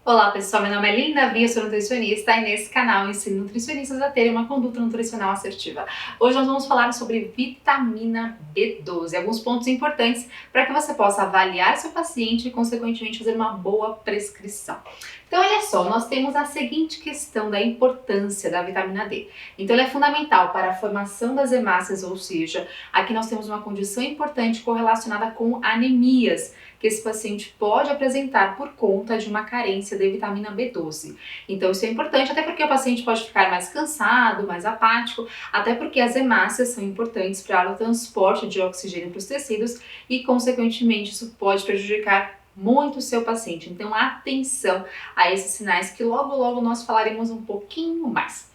Olá pessoal, meu nome é Linda Via, eu sou nutricionista e nesse canal eu ensino nutricionistas a terem uma conduta nutricional assertiva. Hoje nós vamos falar sobre vitamina B12, alguns pontos importantes para que você possa avaliar seu paciente e consequentemente fazer uma boa prescrição. Então olha só, nós temos a seguinte questão da importância da vitamina D. Então ela é fundamental para a formação das hemácias, ou seja, aqui nós temos uma condição importante correlacionada com anemias, que esse paciente pode apresentar por conta de uma carência de vitamina B12. Então isso é importante, até porque o paciente pode ficar mais cansado, mais apático, até porque as hemácias são importantes para o transporte de oxigênio para os tecidos e, consequentemente, isso pode prejudicar muito o seu paciente. Então atenção a esses sinais que logo nós falaremos um pouquinho mais.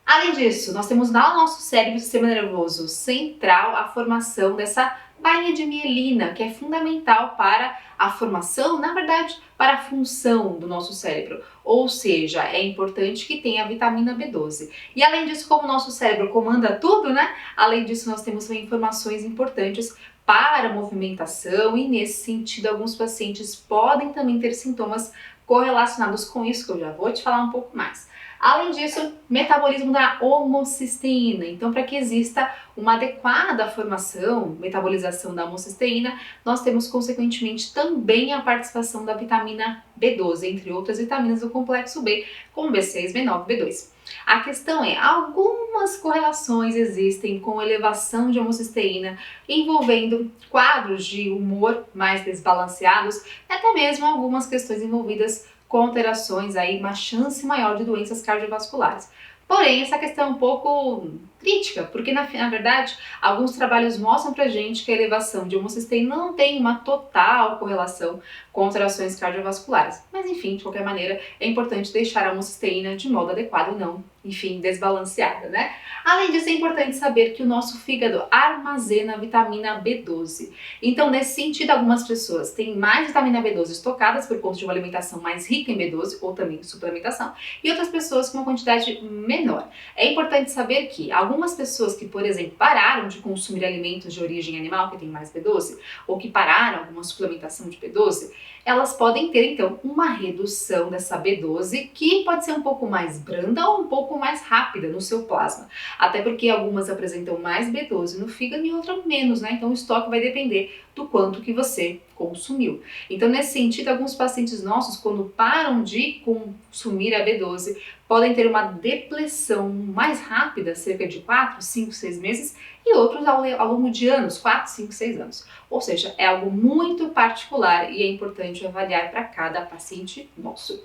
Além disso, nós temos no nosso cérebro, sistema nervoso central, a formação dessa bainha de mielina, que é fundamental para a formação, na verdade, para a função do nosso cérebro. Ou seja, é importante que tenha a vitamina B12. E além disso, como o nosso cérebro comanda tudo, né? Além disso, nós temos informações importantes para a movimentação e, nesse sentido, alguns pacientes podem também ter sintomas correlacionados com isso, que eu já vou te falar um pouco mais. Além disso, metabolismo da homocisteína. Então, para que exista uma adequada formação, metabolização da homocisteína, nós temos, consequentemente, também a participação da vitamina B12, entre outras vitaminas do complexo B, como B6, B9 e B2. A questão é, algumas correlações existem com elevação de homocisteína envolvendo quadros de humor mais desbalanceados, até mesmo algumas questões envolvidas com alterações aí, uma chance maior de doenças cardiovasculares. Porém, essa questão é um pouco crítica, porque na verdade, alguns trabalhos mostram pra gente que a elevação de homocisteína não tem uma total correlação com alterações cardiovasculares. Mas enfim, de qualquer maneira, é importante deixar a homocisteína de modo adequado, não, enfim, desbalanceada, né? Além disso, é importante saber que o nosso fígado armazena vitamina B12. Então, nesse sentido, algumas pessoas têm mais vitamina B12 estocadas por conta de uma alimentação mais rica em B12 ou também suplementação, e outras pessoas com uma quantidade menor. É importante saber que algumas pessoas que, por exemplo, pararam de consumir alimentos de origem animal que tem mais B12, ou que pararam alguma suplementação de B12, elas podem ter então uma redução dessa B12 que pode ser um pouco mais branda ou um pouco mais rápida no seu plasma. Até porque algumas apresentam mais B12 no fígado e outras menos, né? Então o estoque vai depender do quanto que você consumiu. Então, nesse sentido, alguns pacientes nossos, quando param de consumir a B12, podem ter uma depressão mais rápida, cerca de 4, 5, 6 meses, e outros ao longo de anos, 4, 5, 6 anos. Ou seja, é algo muito particular e é importante avaliar para cada paciente nosso.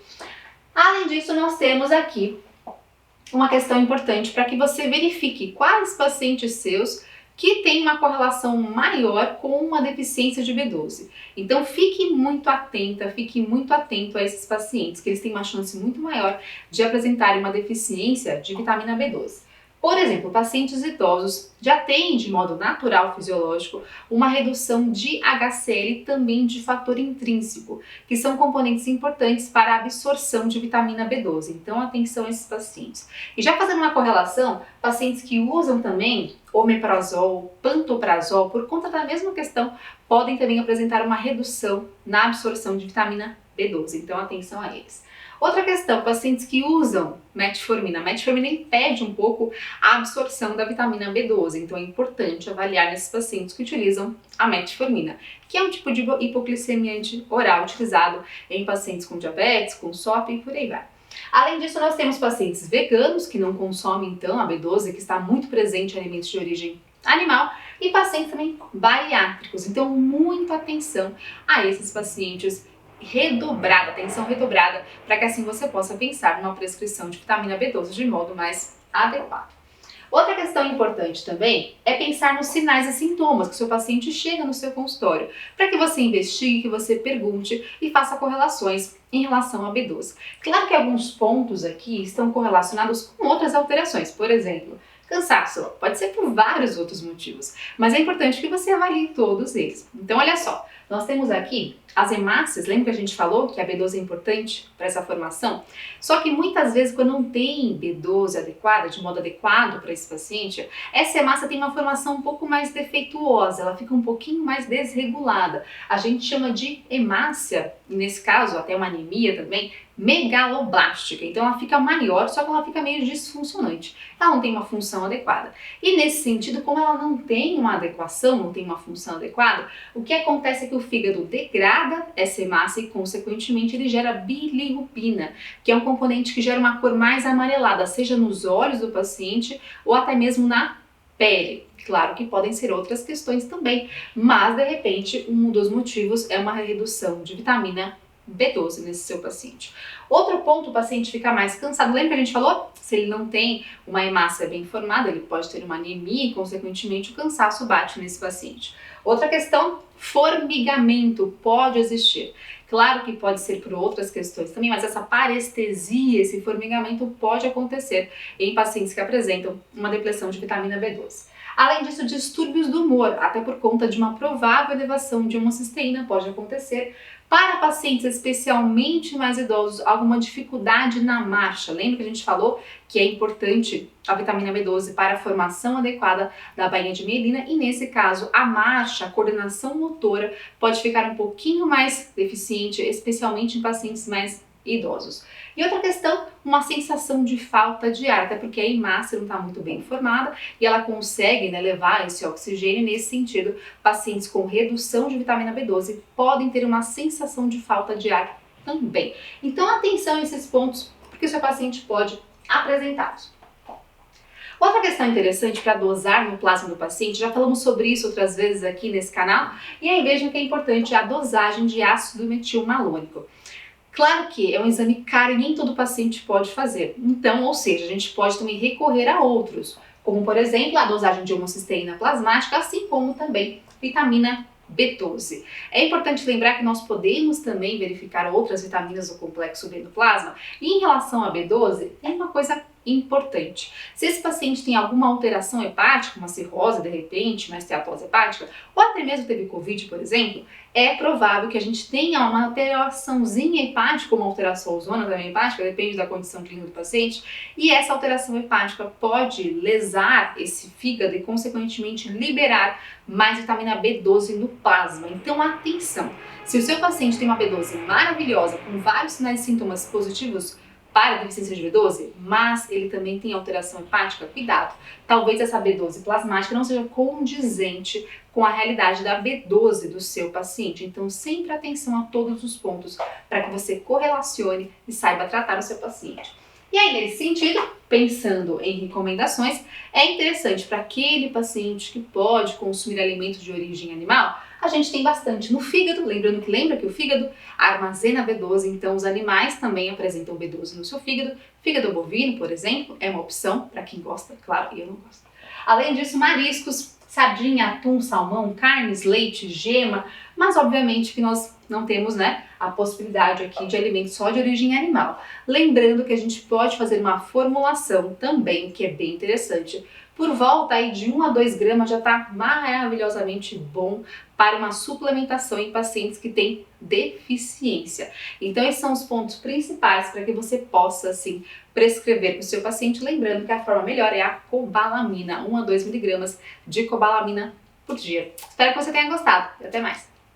Além disso, nós temos aqui uma questão importante para que você verifique quais pacientes seus que têm uma correlação maior com uma deficiência de B12. Então fique muito atento a esses pacientes, que eles têm uma chance muito maior de apresentarem uma deficiência de vitamina B12. Por exemplo, pacientes idosos já têm, de modo natural fisiológico, uma redução de HCl e também de fator intrínseco, que são componentes importantes para a absorção de vitamina B12. Então, atenção a esses pacientes. E já fazendo uma correlação, pacientes que usam também omeprazol, pantoprazol, por conta da mesma questão, podem também apresentar uma redução na absorção de vitamina B12. Então, atenção a eles. Outra questão, pacientes que usam metformina. A metformina impede um pouco a absorção da vitamina B12, então é importante avaliar nesses pacientes que utilizam a metformina, que é um tipo de hipoglicemia oral utilizado em pacientes com diabetes, com SOP e por aí vai. Além disso, nós temos pacientes veganos que não consomem então a B12, que está muito presente em alimentos de origem animal, e pacientes também bariátricos. Então, muita atenção a esses pacientes atenção redobrada, para que assim você possa pensar numa prescrição de vitamina B12 de modo mais adequado. Outra questão importante também é pensar nos sinais e sintomas que o seu paciente chega no seu consultório, para que você investigue, que você pergunte e faça correlações em relação à B12. Claro que alguns pontos aqui estão correlacionados com outras alterações, por exemplo, cansaço, pode ser por vários outros motivos, mas é importante que você avalie todos eles. Então olha só, Nós temos aqui as hemácias, lembra que a gente falou que a B12 é importante para essa formação? Só que muitas vezes quando não tem B12 adequada, de modo adequado para esse paciente, essa hemácia tem uma formação um pouco mais defeituosa, ela fica um pouquinho mais desregulada. A gente chama de hemácia, nesse caso até uma anemia também, megaloblástica. Então ela fica maior, só que ela fica meio disfuncionante. Ela não tem uma função adequada. E nesse sentido, como ela não tem uma adequação, não tem uma função adequada, o que acontece é que o fígado degrada essa hemácia e, consequentemente, ele gera bilirrubina, que é um componente que gera uma cor mais amarelada, seja nos olhos do paciente ou até mesmo na pele. Claro que podem ser outras questões também, mas de repente um dos motivos é uma redução de vitamina B12 nesse seu paciente. Outro ponto, o paciente fica mais cansado. Lembra que a gente falou? Se ele não tem uma hemácia bem formada, ele pode ter uma anemia e, consequentemente, o cansaço bate nesse paciente. Outra questão, formigamento pode existir. Claro que pode ser por outras questões também, mas essa parestesia, esse formigamento pode acontecer em pacientes que apresentam uma depressão de vitamina B12. Além disso, distúrbios do humor, até por conta de uma provável elevação de homocisteína, pode acontecer. Para pacientes especialmente mais idosos, alguma dificuldade na marcha. Lembra que a gente falou que é importante a vitamina B12 para a formação adequada da bainha de mielina e nesse caso a marcha, a coordenação motora pode ficar um pouquinho mais deficiente, especialmente em pacientes mais idosos. E outra questão, uma sensação de falta de ar, até porque a hemácia não está muito bem formada e ela consegue, né, levar esse oxigênio. Nesse sentido, pacientes com redução de vitamina B12 podem ter uma sensação de falta de ar também. Então atenção a esses pontos, porque o seu paciente pode apresentá-los. Outra questão interessante para dosar no plasma do paciente, já falamos sobre isso outras vezes aqui nesse canal, e aí vejam que é importante a dosagem de ácido metilmalônico. Claro que é um exame caro e nem todo paciente pode fazer, então, ou seja, a gente pode também recorrer a outros, como por exemplo a dosagem de homocisteína plasmática, assim como também vitamina B12. É importante lembrar que nós podemos também verificar outras vitaminas do complexo B no plasma, e em relação a B12, tem uma coisa importante. Se esse paciente tem alguma alteração hepática, uma cirrose de repente, uma esteatose hepática, ou até mesmo teve Covid, por exemplo, é provável que a gente tenha uma alteraçãozinha hepática, uma alteração ozônica também hepática, depende da condição clínica do paciente, e essa alteração hepática pode lesar esse fígado e, consequentemente, liberar mais vitamina B12 no plasma. Então, atenção! Se o seu paciente tem uma B12 maravilhosa, com vários sinais e sintomas positivos para a deficiência de B12, mas ele também tem alteração hepática, cuidado. Talvez essa B12 plasmática não seja condizente com a realidade da B12 do seu paciente. Então, sempre atenção a todos os pontos para que você correlacione e saiba tratar o seu paciente. E aí, nesse sentido, pensando em recomendações, é interessante para aquele paciente que pode consumir alimentos de origem animal, a gente tem bastante no fígado, lembra que o fígado armazena B12, então os animais também apresentam B12 no seu fígado. Fígado bovino, por exemplo, é uma opção para quem gosta, claro, eu não gosto. Além disso, mariscos, sardinha, atum, salmão, carnes, leite, gema, mas obviamente que nós não temos, né, a possibilidade aqui de alimentos só de origem animal. Lembrando que a gente pode fazer uma formulação também, que é bem interessante. Por volta aí de 1 a 2 gramas já está maravilhosamente bom para uma suplementação em pacientes que têm deficiência. Então esses são os pontos principais para que você possa, assim, prescrever para o seu paciente, lembrando que a forma melhor é a cobalamina, 1 a 2 miligramas de cobalamina por dia. Espero que você tenha gostado e até mais!